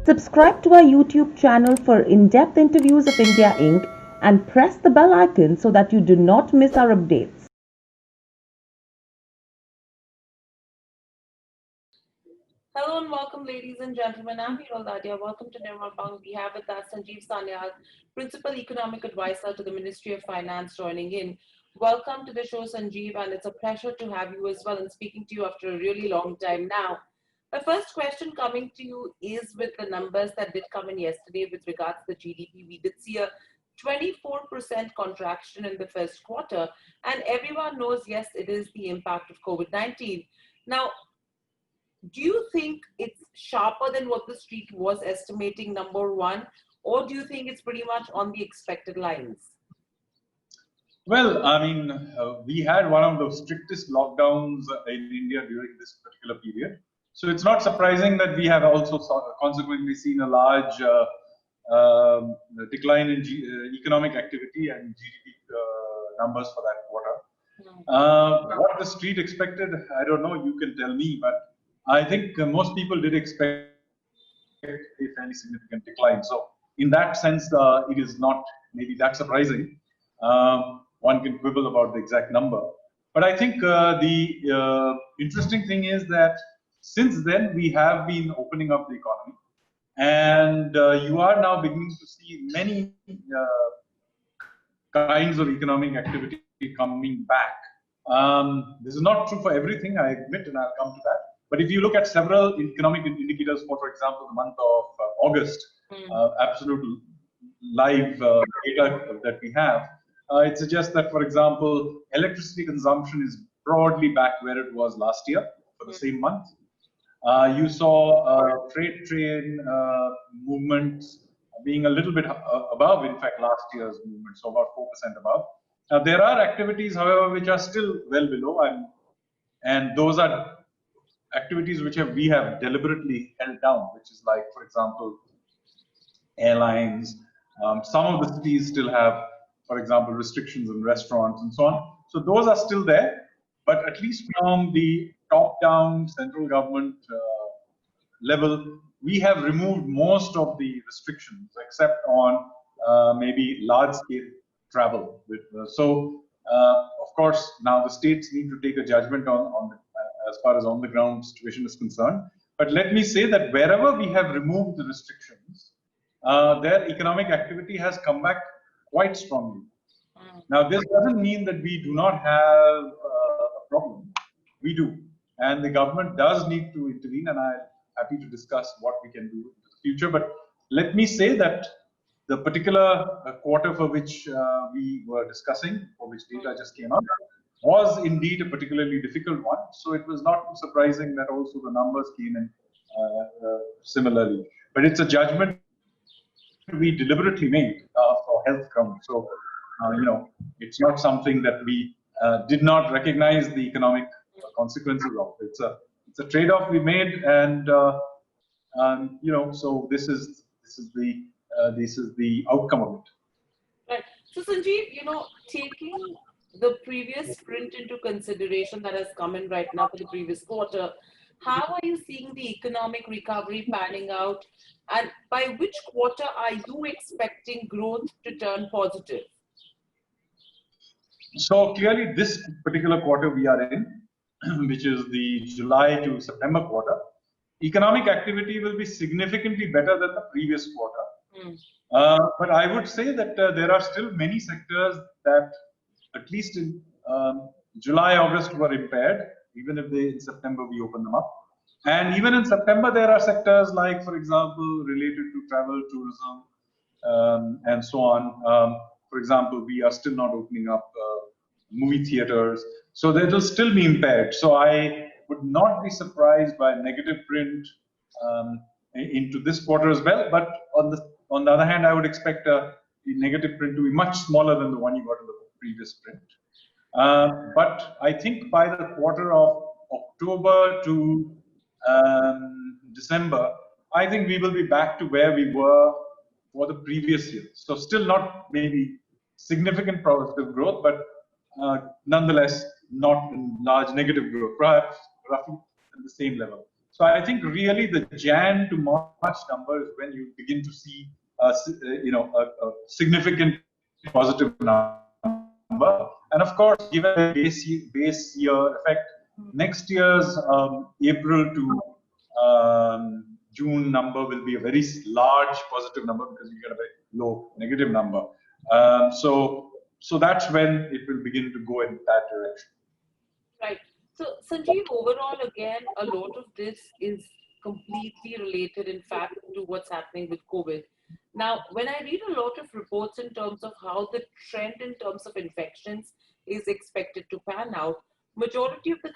Subscribe to our YouTube channel for in-depth interviews of India Inc. and press the bell icon so that you do not miss our updates. Hello and welcome, ladies and gentlemen. I'm Hiral Dadia. Welcome to Nirmal. We have with us Sanjeev, Principal Economic Advisor to the Ministry of Finance, joining in. Welcome to the show, Sanjeev, and it's a pleasure to have you as well and speaking to you after a really long time now. My first question coming to you is with the numbers that did come in yesterday with regards to the GDP. We did see a 24% contraction in the first quarter, and everyone knows, yes, it is the impact of COVID-19. Now, do you think it's sharper than what the street was estimating, number one, or do you think it's pretty much on the expected lines? Well, I mean, we had one of the strictest lockdowns in India during this particular period. So it's not surprising that we have also consequently seen a large decline in economic activity and GDP numbers for that quarter. What the street expected, I don't know, you can tell me, but I think most people did expect a fairly significant decline. So in that sense, it is not maybe that surprising. One can quibble about the exact number. But I think the interesting thing is that since then, we have been opening up the economy. And you are now beginning to see many kinds of economic activity coming back. This is not true for everything, I admit, and I'll come to that. But if you look at several economic indicators for example, the month of August, absolute live data that we have, it suggests that, for example, electricity consumption is broadly back where it was last year for the same month. You saw freight train movements being a little bit above, in fact, last year's movement, so about 4% above. There are activities, however, which are still well below, and those are activities which we have deliberately held down, which is like, for example, airlines. Some of the cities still have, for example, restrictions in restaurants and so on. So those are still there, but at least from the top-down central government level, we have removed most of the restrictions, except on maybe large-scale travel. Of course, now the states need to take a judgment on as far as on-the-ground situation is concerned. But let me say that wherever we have removed the restrictions, their economic activity has come back quite strongly. Now, this doesn't mean that we do not have a problem. We do. And the government does need to intervene, and I'm happy to discuss what we can do in the future. But let me say that the particular quarter for which we were discussing, for which data just came out, was indeed a particularly difficult one. So it was not surprising that also the numbers came in similarly. But it's a judgment we deliberately made for health grounds. So, it's not something that we did not recognize the economic consequences of. It's a trade-off we made, and so this is the outcome of it. Right. So Sanjeev, taking the previous sprint into consideration that has come in right now for the previous quarter, how are you seeing the economic recovery panning out, and by which quarter are you expecting growth to turn positive? So clearly this particular quarter we are in, which is the July to September quarter, economic activity will be significantly better than the previous quarter. But I would say that there are still many sectors that, at least in July, August, were impaired, even if in September we open them up. And even in September, there are sectors like, for example, related to travel, tourism, and so on. For example, we are still not opening up movie theaters, so they will still be impaired. So I would not be surprised by negative print into this quarter as well. But on the other hand, I would expect the negative print to be much smaller than the one you got in the previous print. But I think by the quarter of October to December, I think we will be back to where we were for the previous year. So still not maybe significant positive growth, but nonetheless not large negative growth, perhaps roughly at the same level. So I think really the Jan to March number is when you begin to see a significant positive number. And of course, given the base year effect, next year's April to June number will be a very large positive number because you get a very low negative number. So that's when it will begin to go in that direction. Right. So, Sanjeev, overall, again, a lot of this is completely related, in fact, to what's happening with COVID. Now, when I read a lot of reports in terms of how the trend in terms of infections is expected to pan out, majority of the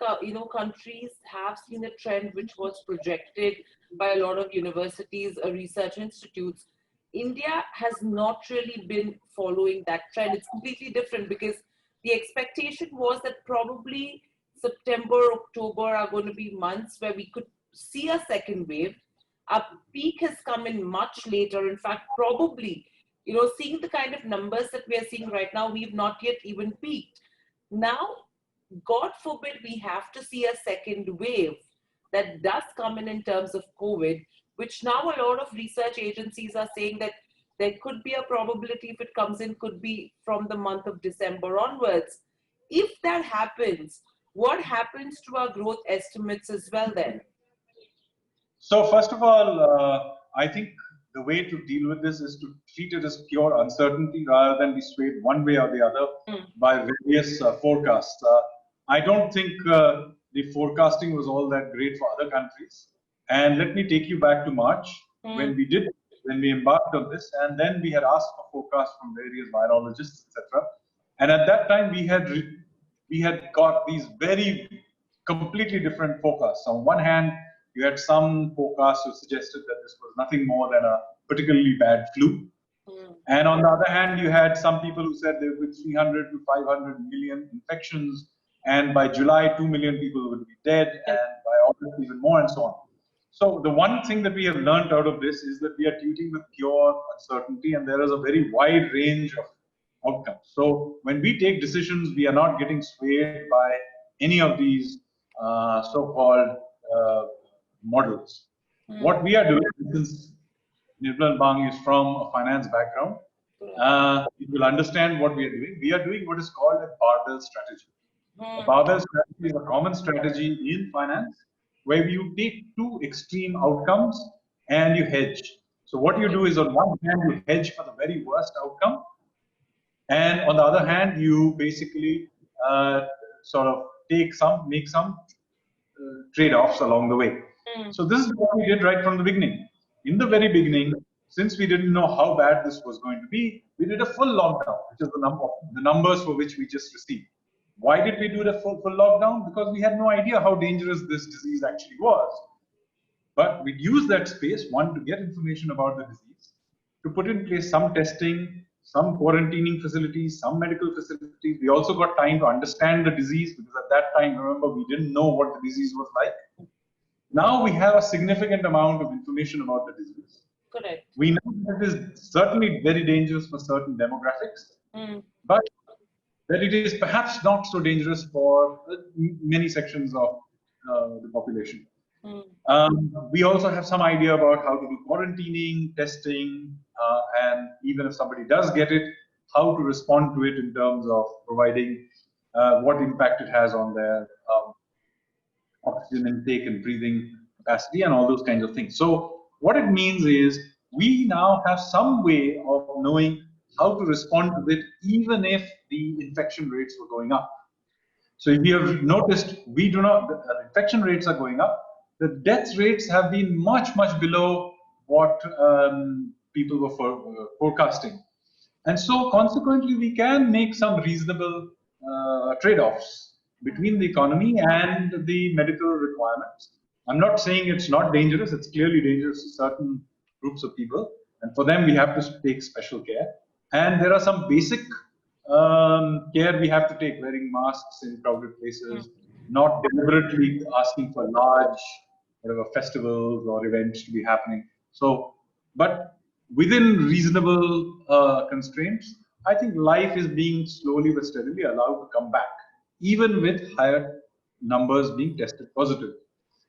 countries have seen a trend which was projected by a lot of universities, research institutes. India has not really been following that trend. It's completely different because the expectation was that probably September, October are going to be months where we could see a second wave. Our peak has come in much later. In fact, probably, seeing the kind of numbers that we are seeing right now, we've not yet even peaked. Now, God forbid we have to see a second wave that does come in terms of COVID, which now a lot of research agencies are saying that there could be a probability if it comes in, could be from the month of December onwards. If that happens, what happens to our growth estimates as well then? So first of all, I think the way to deal with this is to treat it as pure uncertainty rather than be swayed one way or the other by various forecasts. I don't think the forecasting was all that great for other countries. And let me take you back to March when we embarked on this, and then we had asked for forecasts from various virologists, etc. And at that time, we had got these very completely different forecasts. On one hand, you had some forecasts who suggested that this was nothing more than a particularly bad flu. And on the other hand, you had some people who said there would be 300 to 500 million infections, and by July, 2 million people would be dead, and by August, even more, and so on. So the one thing that we have learned out of this is that we are dealing with pure uncertainty, and there is a very wide range of outcomes. So when we take decisions, we are not getting swayed by any of these so-called models. What we are doing, since Nirmal Bang is from a finance background, you will understand what we are doing. We are doing what is called a barbell strategy. A barbell strategy is a common strategy in finance where you take two extreme outcomes and you hedge. So what you do is, on one hand, you hedge for the very worst outcome, and on the other hand, you basically sort of make some trade-offs along the way. So this is what we did right from the beginning. In the very beginning, since we didn't know how bad this was going to be, we did a full lockdown, which is the numbers for which we just received. Why did we do the full lockdown? Because we had no idea how dangerous this disease actually was. But we used that space, one, to get information about the disease, to put in place some testing, some quarantining facilities, some medical facilities. We also got time to understand the disease, because at that time, remember, we didn't know what the disease was like. Now we have a significant amount of information about the disease. Correct. We know that it is certainly very dangerous for certain demographics, but that it is perhaps not so dangerous for many sections of the population. We also have some idea about how to do quarantining, testing, and even if somebody does get it, how to respond to it in terms of providing what impact it has on their oxygen intake and breathing capacity and all those kinds of things. So what it means is we now have some way of knowing how to respond to it, even if the infection rates were going up. So if you have noticed, the infection rates are going up. The death rates have been much, much below what people were forecasting. And so consequently, we can make some reasonable trade-offs between the economy and the medical requirements. I'm not saying it's not dangerous. It's clearly dangerous to certain groups of people. And for them, we have to take special care. And there are some basic care we have to take, wearing masks in crowded places, not deliberately asking for large festivals or events to be happening. So, but within reasonable constraints, I think life is being slowly but steadily allowed to come back, even with higher numbers being tested positive.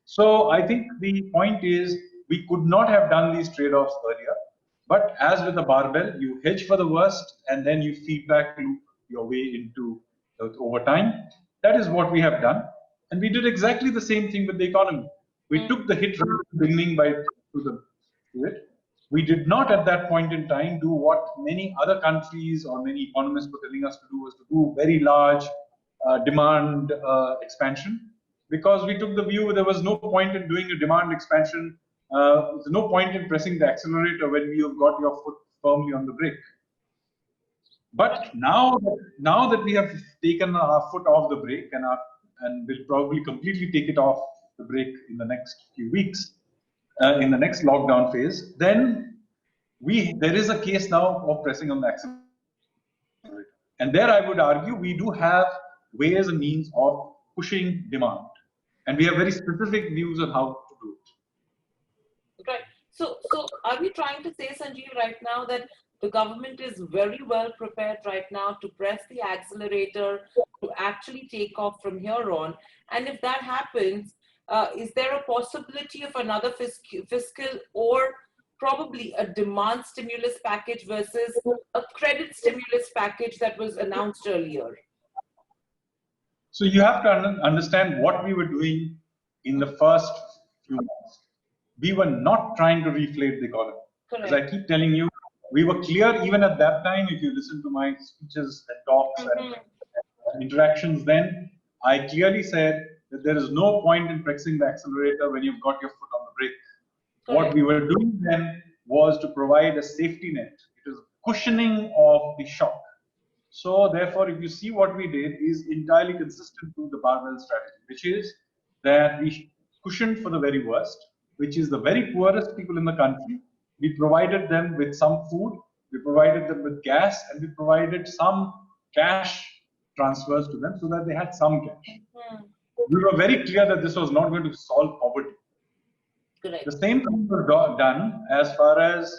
So I think the point is we could not have done these trade-offs earlier. But as with the barbell, you hedge for the worst and then you feedback loop your way into over time. That is what we have done. And we did exactly the same thing with the economy. We took the hit right at the beginning to it. We did not at that point in time do what many other countries or many economists were telling us to do, was to do very large demand expansion, because we took the view there was no point in doing a demand expansion. There's no point in pressing the accelerator when you've got your foot firmly on the brake. But now that we have taken our foot off the brake and will probably completely take it off the brake in the next few weeks, in the next lockdown phase, then there is a case now of pressing on the accelerator. And there I would argue we do have ways and means of pushing demand. And we have very specific views on how to do it. Right. So are we trying to say, Sanjeev, right now that the government is very well prepared right now to press the accelerator to actually take off from here on? And if that happens, is there a possibility of another fiscal or probably a demand stimulus package versus a credit stimulus package that was announced earlier? So you have to understand what we were doing in the first few months. We were not trying to reflate the economy. Correct. As I keep telling you, we were clear even at that time. If you listen to my speeches and talks and interactions then, I clearly said that there is no point in pressing the accelerator when you've got your foot on the brake. Correct. What we were doing then was to provide a safety net. It is cushioning of the shock. So therefore, if you see what we did is entirely consistent to the barbell strategy, which is that we cushioned for the very worst, which is the very poorest people in the country. We provided them with some food, we provided them with gas, and we provided some cash transfers to them so that they had some cash. We were very clear that this was not going to solve poverty. Correct. The same thing was done as far as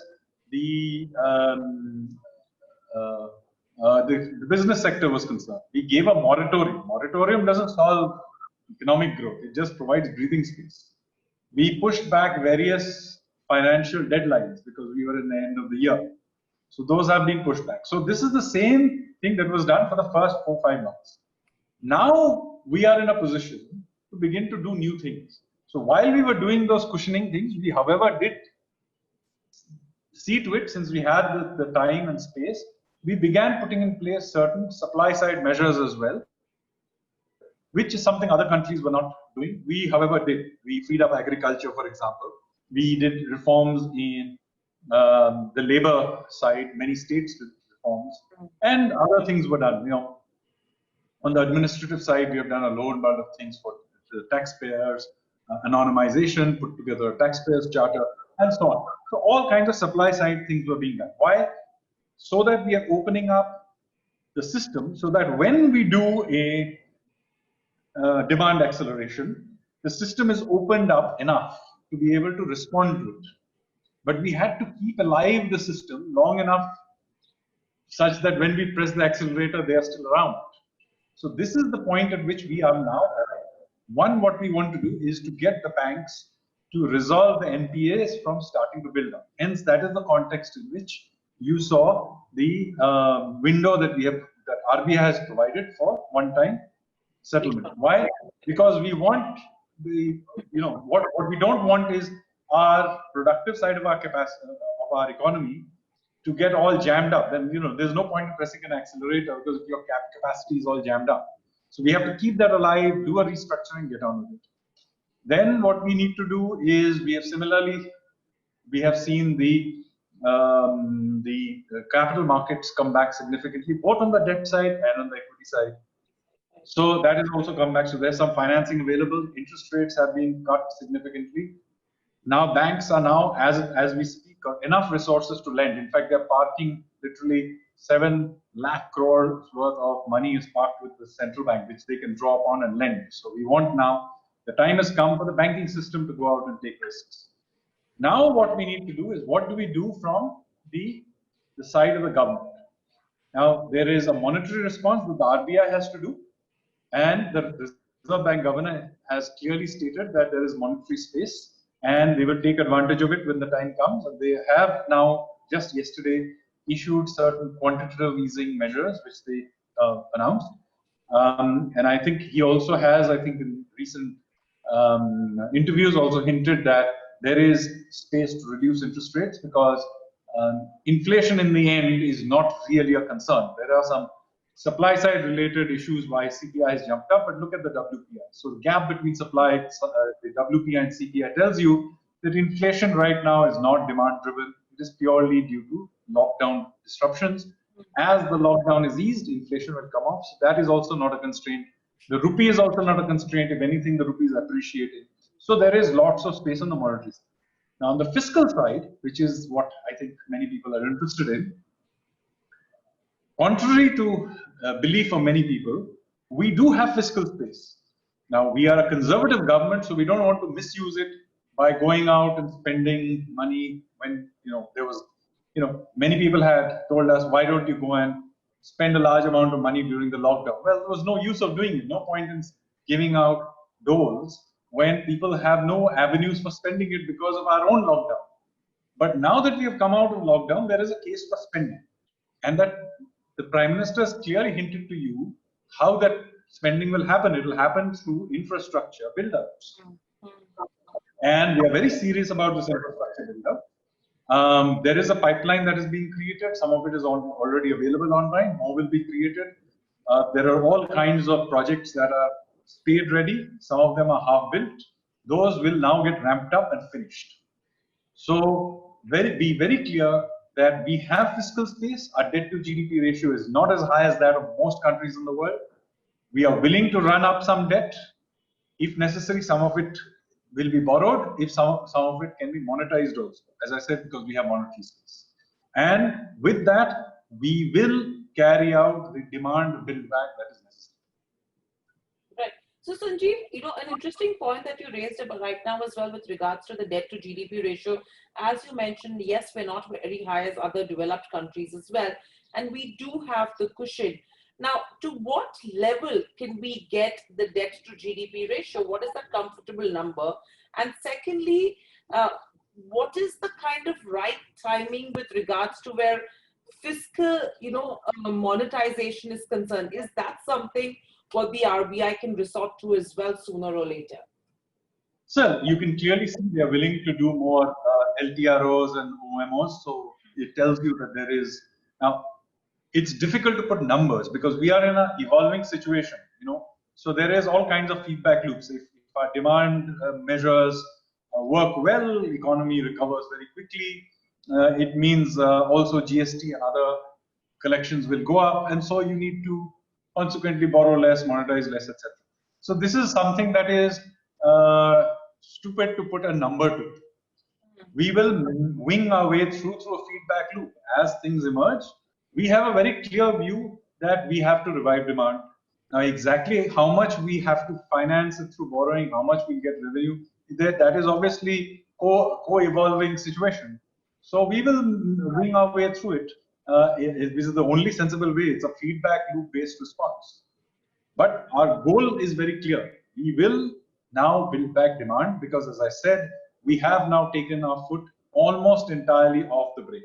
the business sector was concerned. We gave a moratorium. Moratorium doesn't solve economic growth. It just provides breathing space. We pushed back various financial deadlines because we were in the end of the year. So those have been pushed back. So this is the same thing that was done for the first 4-5 months. Now we are in a position to begin to do new things. So while we were doing those cushioning things, we, however, did see to it, since we had the time and space, we began putting in place certain supply side measures as well, which is something other countries were not doing. We, however, did. We freed up agriculture, for example. We did reforms in the labor side. Many states did reforms, and other things were done. You know, on the administrative side, we have done a load lot of things for the taxpayers, anonymization, put together a taxpayers charter, and so on. So all kinds of supply side things were being done. Why? So that we are opening up the system so that when we do a demand acceleration, the system is opened up enough to be able to respond to it. But we had to keep alive the system long enough such that when we press the accelerator, they are still around. So this is the point at which we are now. One, what we want to do is to get the banks to resolve the NPAs from starting to build up. Hence, that is the context in which you saw the window that that RBI has provided for one-time settlement. Why? Because we want what we don't want is our productive side of our capacity of our economy to get all jammed up. Then there's no point in pressing an accelerator because your capacity is all jammed up. So we have to keep that alive, do a restructuring, get on with it. Then what we need to do is we have seen the capital markets come back significantly, both on the debt side and on the equity side. So that has also come back. So there's some financing available. Interest rates have been cut significantly. Now banks are now, as we speak, got enough resources to lend. In fact, they're parking literally 7 lakh crores worth of money is parked with the central bank, which they can draw upon and lend. So we want now, the time has come for the banking system to go out and take risks. Now what we need to do is, what do we do from the side of the government? Now there is a monetary response that the RBI has to do, and the Reserve Bank governor has clearly stated that there is monetary space and they will take advantage of it when the time comes. And they have now, just yesterday, issued certain quantitative easing measures, which they announced. And I think he also has, I think in recent interviews, also hinted that there is space to reduce interest rates because inflation in the end is not really a concern. There are some supply side related issues why CPI has jumped up, but look at the WPI. So the gap between supply, the WPI and CPI tells you that inflation right now is not demand driven. It is purely due to lockdown disruptions. As the lockdown is eased, inflation will come off. So that is also not a constraint. The rupee is also not a constraint. If anything, the rupee is appreciating. So there is lots of space on the monetary side. Now on the fiscal side, which is what I think many people are interested in, contrary to belief of many people, we do have fiscal space. Now, we are a conservative government, so we don't want to misuse it by going out and spending money when, there was, many people had told us, why don't you go and spend a large amount of money during the lockdown? Well, there was no use of doing it, no point in giving out doles when people have no avenues for spending it because of our own lockdown. But now that we have come out of lockdown, there is a case for spending. And that the Prime Minister has clearly hinted to you how that spending will happen. It will happen through infrastructure build-ups. And we are very serious about this infrastructure build-up. There is a pipeline that is being created. Some of it is already available online. More will be created. There are all kinds of projects that are spade ready. Some of them are half built. Those will now get ramped up and finished. So be very clear that we have fiscal space. Our debt to GDP ratio is not as high as that of most countries in the world. We are willing to run up some debt. If necessary, some of it will be borrowed. If some of it can be monetized also, as I said, because we have monetary space. And with that, we will carry out the demand build back that is necessary. Right. So Sanjeev, an interesting point that you raised right now as well with regards to the debt to GDP ratio. As you mentioned, yes, we're not very high as other developed countries as well. And we do have the cushion. Now, to what level can we get the debt to GDP ratio? What is that comfortable number? And secondly, what is the kind of right timing with regards to where fiscal, monetization is concerned? Is that something what the RBI can resort to as well sooner or later? So you can clearly see they are willing to do more LTROs and OMOs. So it tells you that there is now. It's difficult to put numbers because we are in an evolving situation, So there is all kinds of feedback loops. If our demand measures work well, economy recovers very quickly. It means also GST and other collections will go up, and so you need to consequently borrow less, monetize less, etc. So this is something that is stupid to put a number to. We will wing our way through a feedback loop as things emerge. We have a very clear view that we have to revive demand. Now, exactly how much we have to finance it through borrowing, how much we get revenue, that is obviously co-evolving situation. So we will wing our way through it. This is the only sensible way. It's a feedback loop based response. But our goal is very clear. We will now build back demand because, as I said, we have now taken our foot almost entirely off the brake.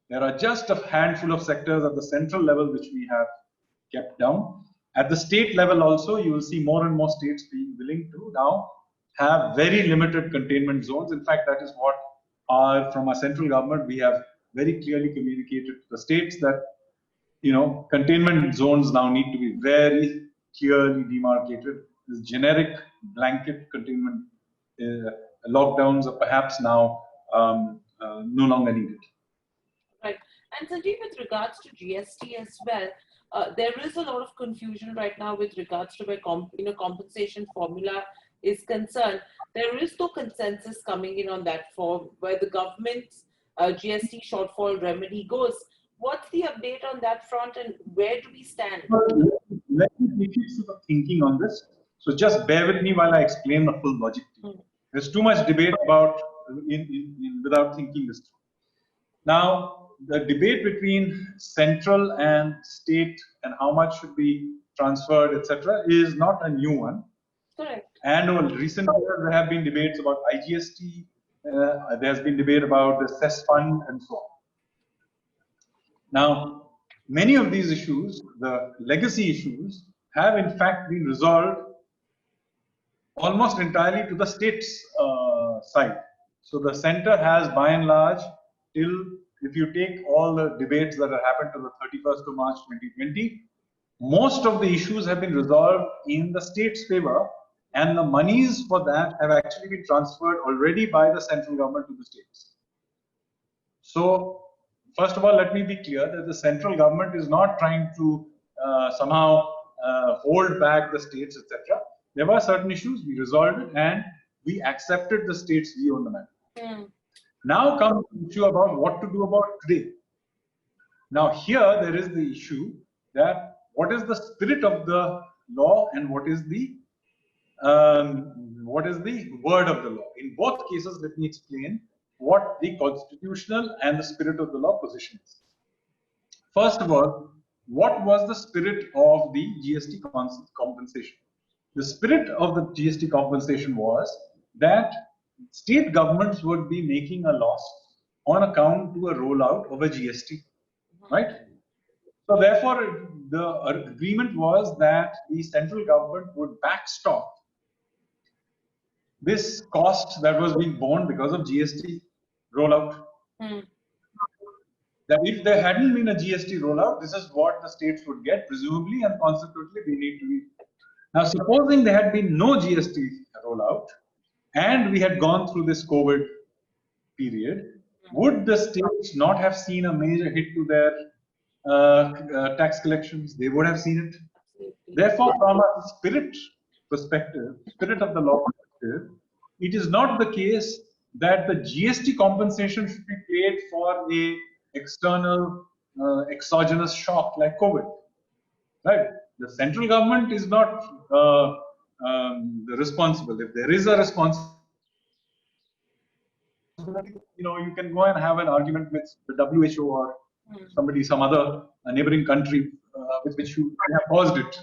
There are just a handful of sectors at the central level which we have kept down. At the state level also, you will see more and more states being willing to now have very limited containment zones. In fact, that is what from our central government, we have very clearly communicated to the states that, containment zones now need to be very clearly demarcated. This generic blanket containment lockdowns are perhaps now no longer needed. Right. And Sanjeev, with regards to GST as well, there is a lot of confusion right now with regards to where compensation formula is concerned. There is no consensus coming in on that for where the government's GST shortfall remedy goes. What's the update on that front, and where do we stand? Well, let me take you through the thinking on this. So just bear with me while I explain the full logic to you. There's too much debate about without thinking this through. Now, the debate between central and state and how much should be transferred, etc., is not a new one. And over recent years, there have been debates about IGST. There's been debate about the cess fund and so on. Now, many of these issues, the legacy issues, have in fact been resolved almost entirely to the states side. So the center has, by and large, till, if you take all the debates that have happened to the 31st of March 2020, most of the issues have been resolved in the state's favor, and the monies for that have actually been transferred already by the central government to the states. So, first of all, let me be clear that the central government is not trying to somehow hold back the states, etc. There were certain issues, we resolved it, and we accepted the state's view on the matter. Now comes the issue about what to do about today. Now here there is the issue that what is the spirit of the law and what is the word of the law. In both cases, let me explain what the constitutional and the spirit of the law position is. First of all, what was the spirit of the GST compensation? The spirit of the GST compensation was that state governments would be making a loss on account to a rollout of a GST, right? So therefore, the agreement was that the central government would backstop this cost that was being borne because of GST rollout. That if there hadn't been a GST rollout, this is what the states would get, presumably, and consequently, they need to be. Now, supposing there had been no GST rollout, and we had gone through this COVID period, would the states not have seen a major hit to their tax collections? They would have seen it. Therefore, from a spirit perspective, spirit of the law perspective, it is not the case that the GST compensation should be paid for a external exogenous shock like COVID, right? The central government is not responsible. If there is a responsibility, you can go and have an argument with the WHO or somebody, some other neighboring country with which you have caused it.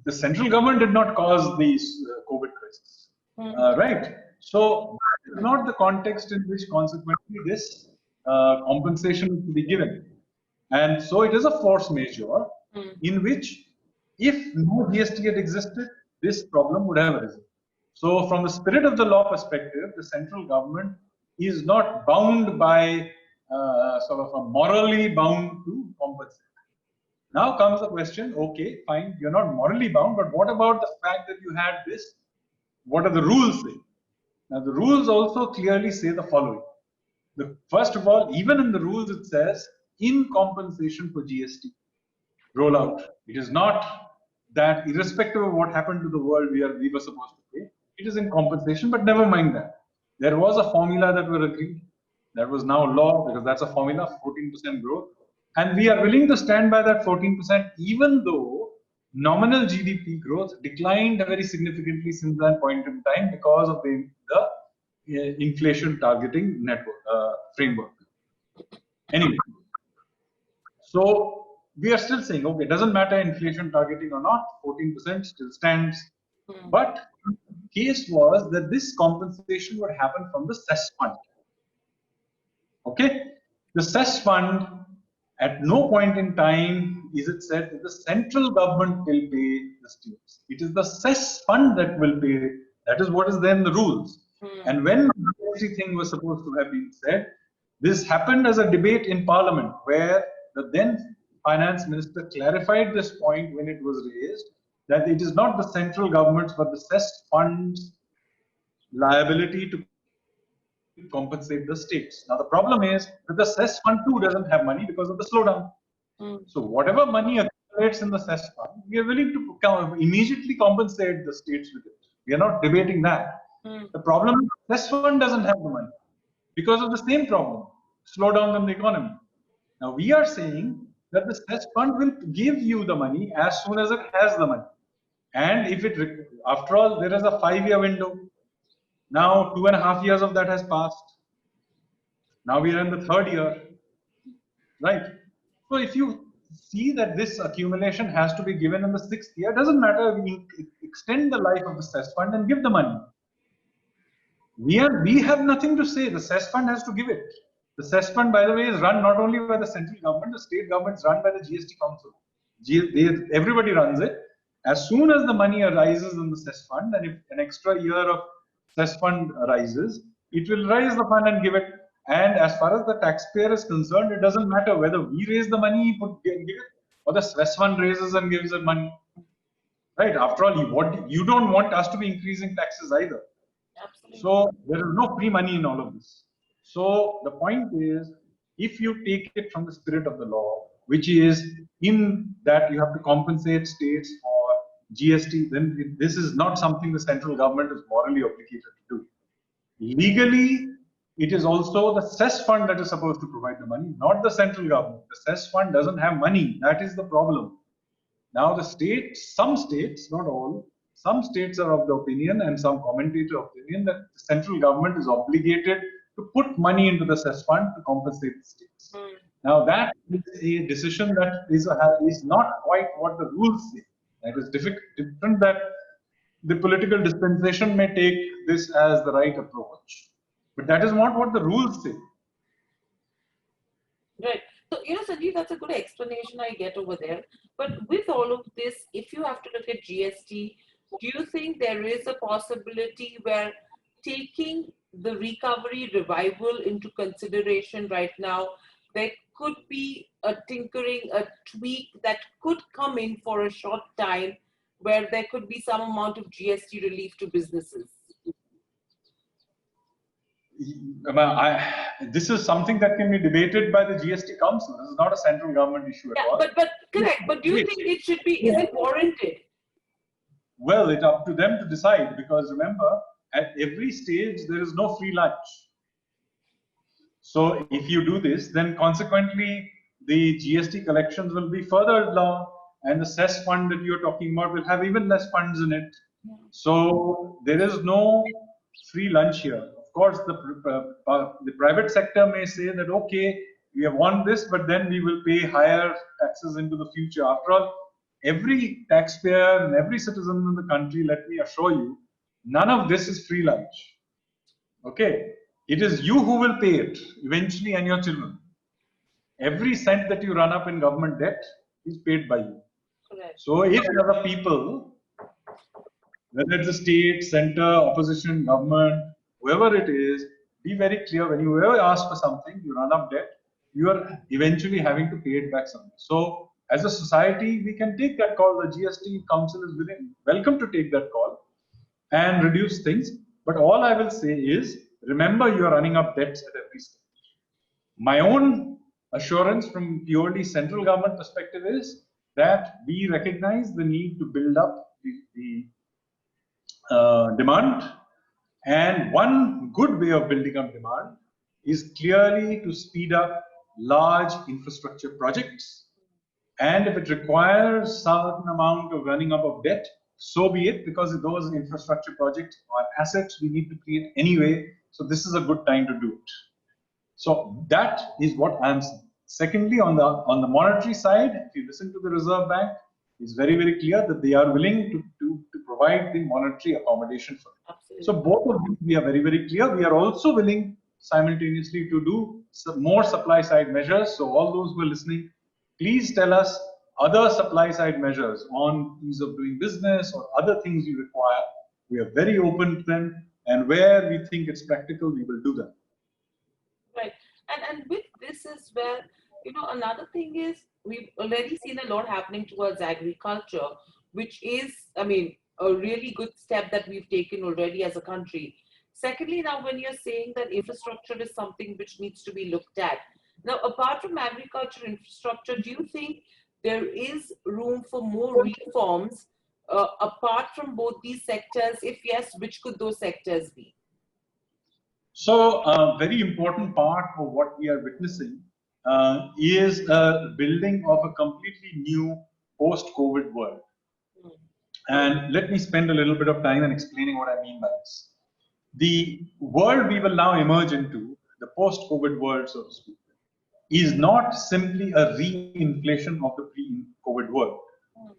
The central government did not cause these COVID crisis, right? So, not the context in which consequently this compensation is to be given. And so it is a force majeure in which if no GST had existed, this problem would have arisen. So from the spirit of the law perspective, the central government is not bound by sort of a morally bound to compensate. Now comes the question, okay, fine, you're not morally bound, but what about the fact that you had this? What are the rules say? Now the rules also clearly say the following. First of all, even in the rules it says, in compensation for GST rollout. It is not that irrespective of what happened to the world we were supposed to pay. It is in compensation, but never mind that. There was a formula that were agreed. That was now law because that's a formula, 14% growth. And we are willing to stand by that 14% even though nominal GDP growth declined very significantly since that point in time because of the inflation targeting network framework. Anyway, so we are still saying, okay, it doesn't matter inflation targeting or not, 14% still stands. But the case was that this compensation would happen from the cess fund. Okay, the cess fund, at no point in time is it said that the central government will pay the states. It is the cess fund that will pay. That is what is there in the rules. And when everything was supposed to have been said, this happened as a debate in Parliament where the then finance minister clarified this point when it was raised that it is not the central government's but the cess fund's liability to compensate the states. Now the problem is that the cess fund too doesn't have money because of the slowdown. So whatever money accumulates in the cess fund, we are willing to immediately compensate the states with it. We are not debating that. The problem is the cess fund doesn't have the money because of the same problem, slowdown in the economy. Now we are saying that the cess fund will give you the money as soon as it has the money. And if it, after all, there is a 5-year window. Now 2.5 years of that has passed. Now we are in the 3rd year, right? So if you see that this accumulation has to be given in the 6th year. It doesn't matter, we extend the life of the cess fund and give the money. We have nothing to say. The cess fund has to give it. The cess fund, by the way, is run not only by the central government, the state government is run by the GST Council. Everybody runs it. As soon as the money arises in the cess fund, and if an extra year of cess fund arises, it will raise the fund and give it. And as far as the taxpayer is concerned, it doesn't matter whether we raise the money, give it, or the cess fund raises and gives the money. Right? After all, you don't want us to be increasing taxes either. Absolutely. So there is no free money in all of this. So the point is, if you take it from the spirit of the law, which is in that you have to compensate states for GST, then this is not something the central government is morally obligated to do. Legally, it is also the cess fund that is supposed to provide the money, not the central government. The cess fund doesn't have money. That is the problem. Now the states, some states, not all, some states are of the opinion, and some commentator opinion, that the central government is obligated to put money into the cess fund to compensate the states. Now that is a decision that is not quite what the rules say. That is different, that the political dispensation may take this as the right approach, but that is not what the rules say. Right. So, Sanjeev, that's a good explanation I get over there. But with all of this, if you have to look at GST, do you think there is a possibility where taking the recovery revival into consideration right now, there could be a tinkering, a tweak that could come in for a short time where there could be some amount of GST relief to businesses? This is something that can be debated by the GST Council. This is not a central government issue at all. But correct. But do you think it should be, is it warranted? Well, it's up to them to decide, because remember, at every stage, there is no free lunch. So if you do this, then consequently, the GST collections will be further down, and the cess fund that you're talking about will have even less funds in it. So there is no free lunch here. Of course, the private sector may say that, okay, we have won this, but then we will pay higher taxes into the future. After all, every taxpayer and every citizen in the country, let me assure you, none of this is free lunch. Okay? It is you who will pay it eventually, and your children. Every cent that you run up in government debt is paid by you. Correct. So if other people, whether it's the state, center, opposition, government, whoever it is, be very clear, when you ever ask for something, you run up debt, you are eventually having to pay it back someday. So as a society, we can take that call. The GST Council is welcome to take that call and reduce things. But all I will say is, remember, you are running up debts at every stage. My own assurance from purely central government perspective is that we recognize the need to build up the demand, and one good way of building up demand is clearly to speed up large infrastructure projects, and if it requires certain amount of running up of debt, so be it, because those infrastructure projects are assets we need to create anyway, so this is a good time to do it. So that is what I'm saying. Secondly, on the monetary side, if you listen to the Reserve Bank, it's very, very clear that they are willing to provide the monetary accommodation for it. Absolutely. So both of these, we are very, very clear. We are also willing simultaneously to do some more supply side measures. So all those who are listening, please tell us other supply side measures on ease of doing business or other things you require. We are very open to them, and where we think it's practical, we will do them. Right. And with this as well, another thing is we've already seen a lot happening towards agriculture, which is, a really good step that we've taken already as a country. Secondly, now when you're saying that infrastructure is something which needs to be looked at, now apart from agriculture infrastructure, do you think there is room for more reforms apart from both these sectors? If yes, which could those sectors be? So a very important part of what we are witnessing is a building of a completely new post-COVID world. And let me spend a little bit of time in explaining what I mean by this. The world we will now emerge into, the post-COVID world, so to speak, is not simply a re-inflation of the pre-COVID world.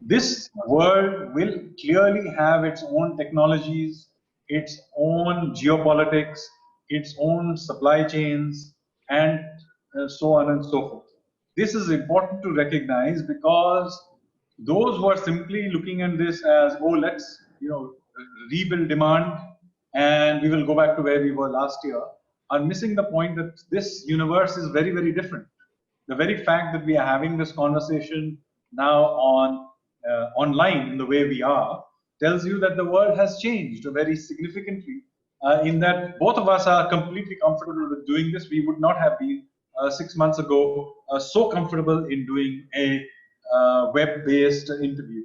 This world will clearly have its own technologies, its own geopolitics, its own supply chains, and so on and so forth. This is important to recognize because those who are simply looking at this as, oh, let's rebuild demand and we will go back to where we were last year, are missing the point that this universe is very, very different. The very fact that we are having this conversation now online in the way we are tells you that the world has changed very significantly. In that both of us are completely comfortable with doing this. We would not have been 6 months ago so comfortable in doing a web-based interview.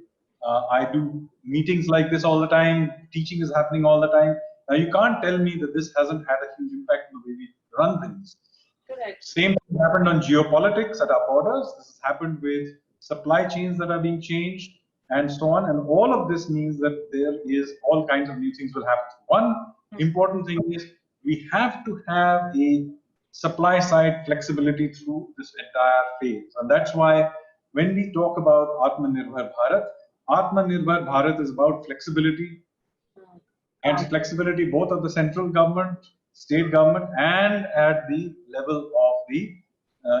I do meetings like this all the time. Teaching is happening all the time. Now you can't tell me that this hasn't had a huge impact on the way we run things. Correct. Same thing happened on geopolitics at our borders. This has happened with supply chains that are being changed and so on. And all of this means that there is all kinds of new things will happen. One important thing is we have to have a supply side flexibility through this entire phase. And that's why when we talk about Atmanirbhar Bharat is about flexibility, and flexibility both at the central government, state government, and at the level of the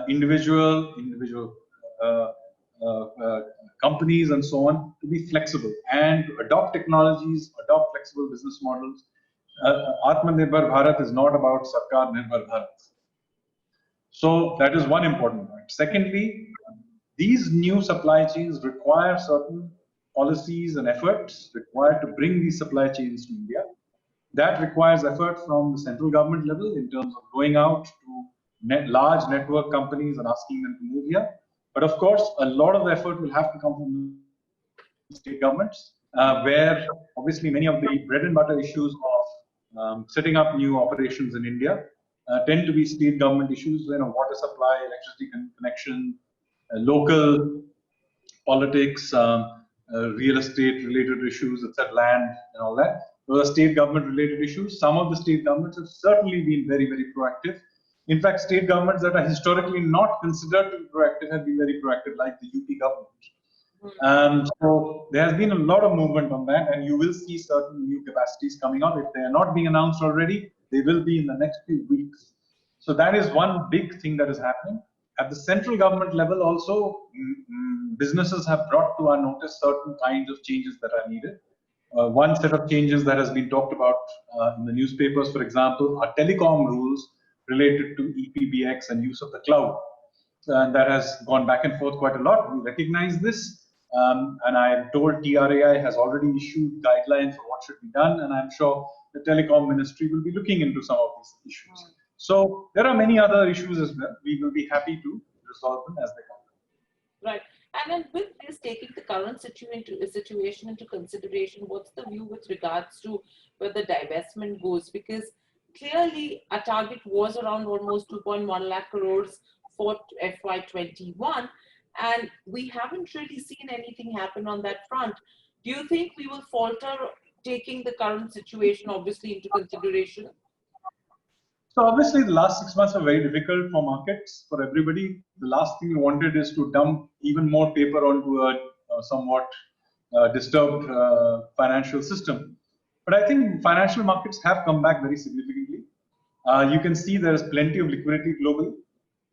individual companies and so on, to be flexible and to adopt technologies, adopt flexible business models. Atmanirbhar Bharat is not about Sarkar Nirbhar Bharat. So that is one important point. Secondly, these new supply chains require certain policies and efforts required to bring these supply chains to India. That requires effort from the central government level in terms of going out to large network companies and asking them to move here. But of course, a lot of the effort will have to come from state governments, where obviously many of the bread and butter issues of setting up new operations in India tend to be state government issues, water supply, electricity connection, local politics, real estate related issues, etc., land and all that. Those are state government related issues. Some of the state governments have certainly been very, very proactive. In fact, state governments that are historically not considered to be proactive have been very proactive, like the UP government. So there has been a lot of movement on that, and you will see certain new capacities coming up. If they are not being announced already, they will be in the next few weeks. So that is one big thing that is happening. At the central government level also, businesses have brought to our notice certain kinds of changes that are needed. One set of changes that has been talked about in the newspapers, for example, are telecom rules related to EPBX and use of the cloud. And that has gone back and forth quite a lot. We recognize this. And I am told TRAI has already issued guidelines for what should be done. And I'm sure the Telecom Ministry will be looking into some of these issues. So there are many other issues as well. We will be happy to resolve them as they come. Right. And then with this, taking the current situation into consideration, what's the view with regards to where the divestment goes? Because clearly our target was around almost 2.1 lakh crores for FY21, and we haven't really seen anything happen on that front. Do you think we will falter taking the current situation obviously into consideration? So obviously the last 6 months are very difficult for markets, for everybody. The last thing we wanted is to dump even more paper onto a somewhat disturbed financial system. But I think financial markets have come back very significantly. You can see there is plenty of liquidity globally,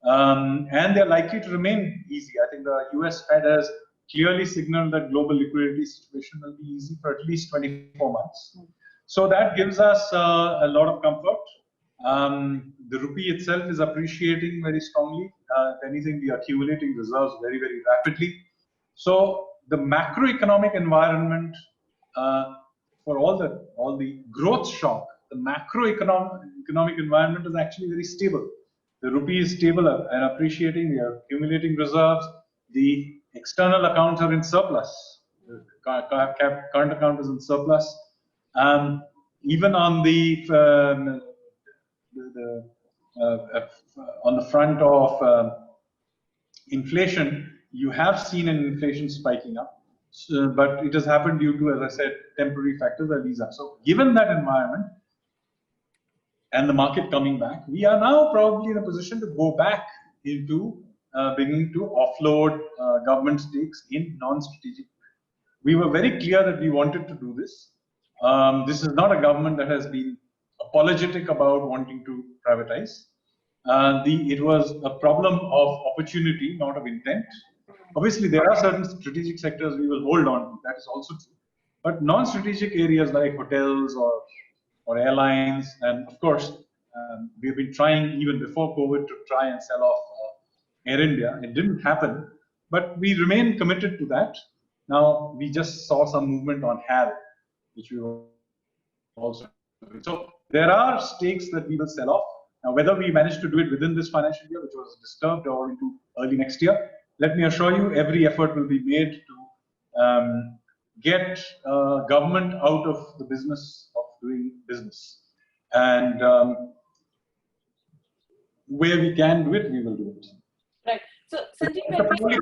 and they're likely to remain easy. I think the US Fed has clearly signaled that global liquidity situation will be easy for at least 24 months. So that gives us a lot of comfort. The rupee itself is appreciating very strongly. If anything, we are accumulating reserves very, very rapidly. So the macroeconomic environment for all the growth shock, the macroeconomic environment is actually very stable. The rupee is stable and appreciating. We are accumulating reserves. The external accounts are in surplus. The current account is in surplus. Even on on the front of inflation, you have seen an inflation spiking up, but it has happened due to, as I said, temporary factors that these are. So given that environment and the market coming back, we are now probably in a position to go back into beginning to offload government stakes in non-strategic. We were very clear that we wanted to do this. This is not a government that has been apologetic about wanting to privatize. It was a problem of opportunity, not of intent. Obviously, there are certain strategic sectors we will hold on to. That is also true. But non-strategic areas like hotels or airlines, and of course, we've been trying even before COVID to try and sell off Air India. It didn't happen, but we remain committed to that. Now, we just saw some movement on HAL, which we will also do. So there are stakes that we will sell off. Now, whether we manage to do it within this financial year, which was disturbed, or into early next year, let me assure you, every effort will be made to get government out of the business of doing business. And where we can do it, we will do it. Right. So, Sanjeev,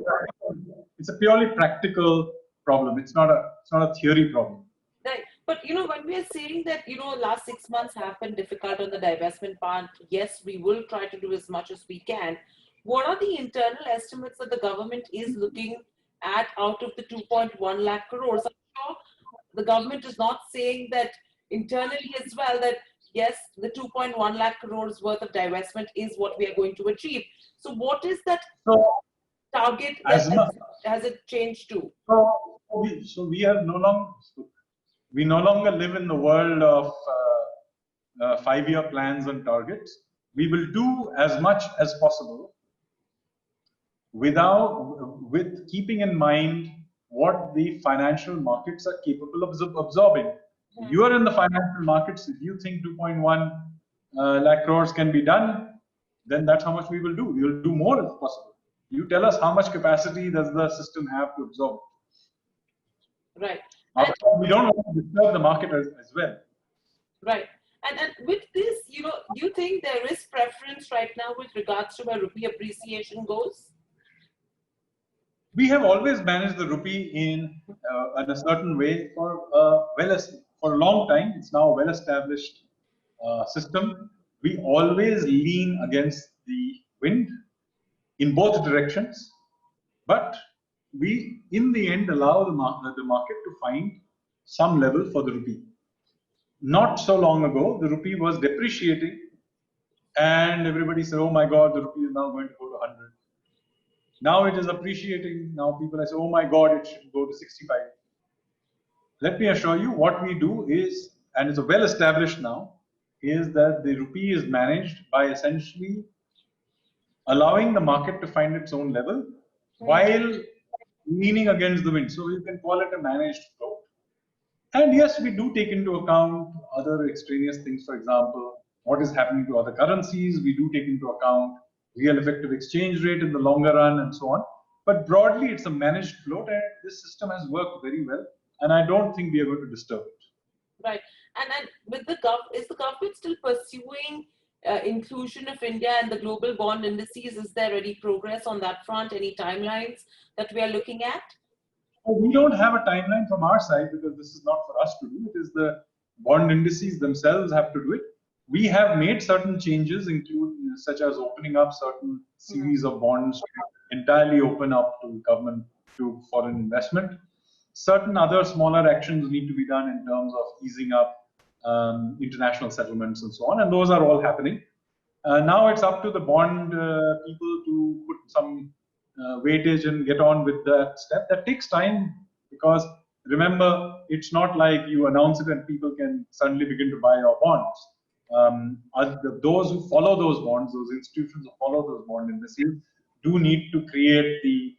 it's a purely practical problem. It's not a theory problem. right. But when we are saying that last 6 months have been difficult on the divestment part, yes, we will try to do as much as we can. What are the internal estimates that the government is looking at out of the 2.1 lakh crores? I'm sure the government is not saying that internally as well that yes, the 2.1 lakh crores worth of divestment is what we are going to achieve. So what is that target that has it changed to? So we are no longer live in the world of 5-year plans and targets. We will do as much as possible with keeping in mind what the financial markets are capable of absorbing. You are in the financial markets. If you think 2.1 lakh crores can be done, then that's how much we will do. We will do more if possible. You tell us how much capacity does the system have to absorb. Right. We don't want to disturb the market as well. Right. And with this, do you think there is preference right now with regards to where rupee appreciation goes? We have always managed the rupee in a certain way for a long time. It's now a well-established system. We always lean against the wind in both directions, but we, in the end, allow the market to find some level for the rupee. Not so long ago, the rupee was depreciating, and everybody said, "Oh my God, the rupee is now going to go to 100." Now it is appreciating. Now people say, "Oh my God, it should go to 65." Let me assure you, what we do is, and it's well established now, is that the rupee is managed by essentially allowing the market to find its own level while leaning against the wind. So you can call it a managed float. And yes, we do take into account other extraneous things. For example, what is happening to other currencies. We do take into account real effective exchange rate in the longer run and so on. But broadly, it's a managed float, and this system has worked very well. And I don't think we are going to disturb it. Right. And with is the government still pursuing inclusion of India and the global bond indices? Is there any progress on that front? Any timelines that we are looking at? We don't have a timeline from our side because this is not for us to do. It is the bond indices themselves have to do it. We have made certain changes, including such as opening up certain series of bonds to entirely open up to government, to foreign investment. Certain other smaller actions need to be done in terms of easing up international settlements and so on, and those are all happening. Now it's up to the bond people to put some weightage and get on with that step. That takes time because remember, it's not like you announce it and people can suddenly begin to buy your bonds. Those who follow those bonds, those institutions who follow those bond indices, do need to create the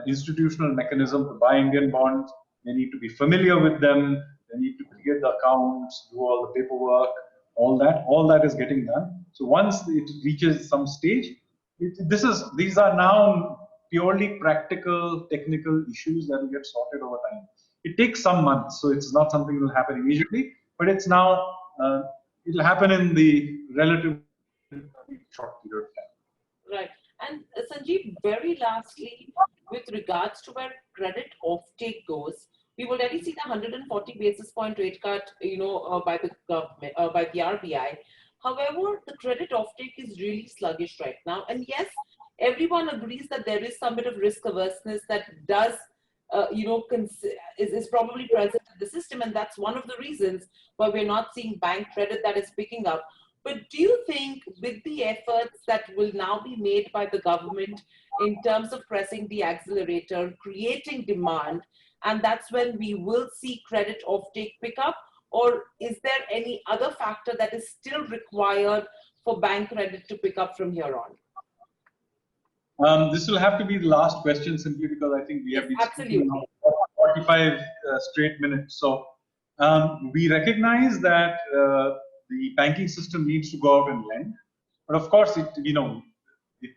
institutional mechanism to buy Indian bonds. They need to be familiar with them. They need to create the accounts, do all the paperwork, all that is getting done. So once it reaches some stage, these are now purely practical, technical issues that will get sorted over time. It takes some months, so it's not something that will happen immediately, but it's now, it'll happen in the relatively short period of time. Right. And Sanjeev, very lastly, with regards to where credit offtake goes, we've already seen a 140 basis point rate cut, by the government, by the RBI. However, the credit offtake is really sluggish right now. And yes, everyone agrees that there is some bit of risk averseness that does, is probably present in the system. And that's one of the reasons why we're not seeing bank credit that is picking up. But do you think with the efforts that will now be made by the government in terms of pressing the accelerator, creating demand, and that's when we will see credit offtake pick up? Or is there any other factor that is still required for bank credit to pick up from here on? This will have to be the last question, simply because I think we have been speaking now 45 straight minutes. So we recognize that the banking system needs to go out and lend, but of course, it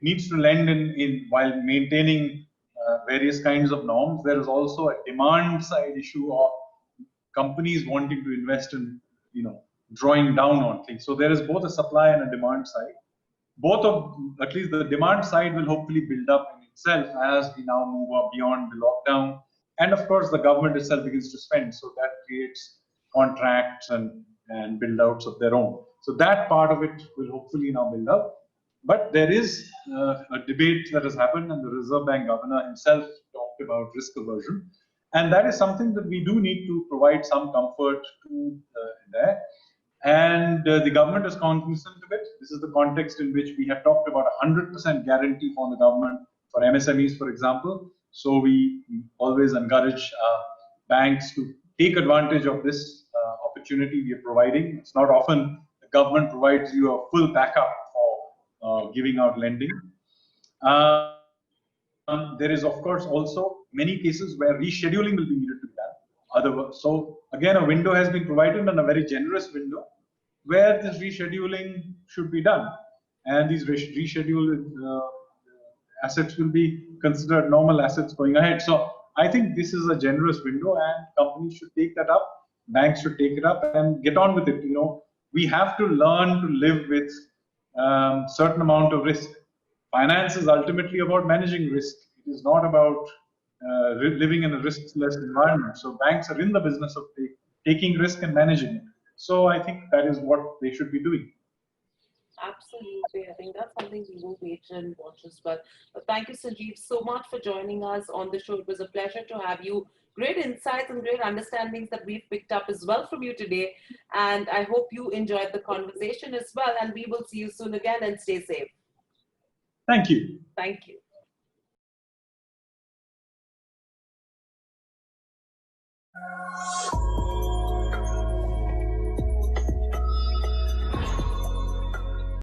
needs to lend in while maintaining various kinds of norms. There is also a demand side issue of companies wanting to invest in drawing down on things. So there is both a supply and a demand side. Both of, at least the demand side, will hopefully build up in itself as we now move up beyond the lockdown. And of course, the government itself begins to spend. So that creates contracts and build outs of their own. So that part of it will hopefully now build up. But there is a debate that has happened, and the Reserve Bank governor himself talked about risk aversion. And that is something that we do need to provide some comfort to there. And the government is cognizant of it. This is the context in which we have talked about 100% guarantee from the government for MSMEs, for example. So we always encourage banks to take advantage of this opportunity we are providing. It's not often the government provides you a full backup for giving out lending. There is, of course, also many cases where rescheduling will be needed to be done. So again, a window has been provided, and a very generous window, where this rescheduling should be done. And these rescheduled assets will be considered normal assets going ahead. So I think this is a generous window, and companies should take that up. Banks should take it up and get on with it. We have to learn to live with certain amount of risk. Finance is ultimately about managing risk. It is not about living in a riskless environment. So banks are in the business of taking risk and managing it. So I think that is what they should be doing. Absolutely. I think that's something we will wait and watch as well. But thank you, Sanjeev, so much for joining us on the show. It was a pleasure to have you. Great insights and great understandings that we've picked up as well from you today. And I hope you enjoyed the conversation as well. And we will see you soon again, and stay safe. Thank you. Thank you.